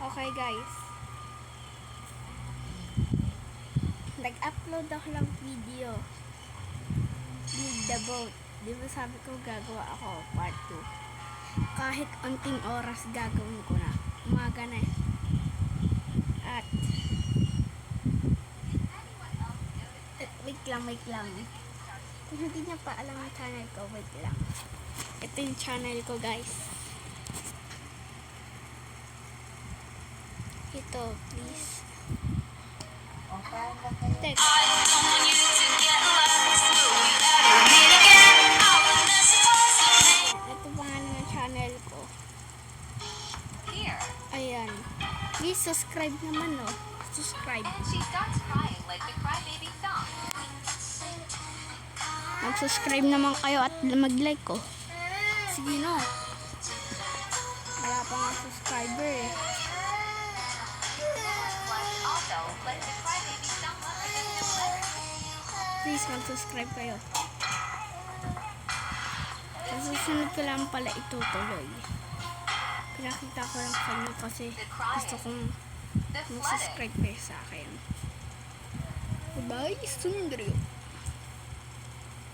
Okay guys, nag-upload ako ng video with the boat. Di ba sabi ko gagawa ako part 2. Kahit unting oras gagawin ko na. Umaga na eh. At wait lang. Kung hindi niya pa alam ang channel ko, wait lang. Ito yung channel ko guys. Ito, please. Text. Ito pangalan ng channel ko. Ayan. Please subscribe naman, no? Subscribe. Mag-subscribe naman kayo at mag-like ko. Sige, no? Wala pa nga subscriber eh. Please mag-subscribe kayo. Sa susunod ko lang pala itutuloy. Pinakita ko lang sa inyo kasi gusto kong mag-subscribe kayo sa akin. Bye, Sundrio.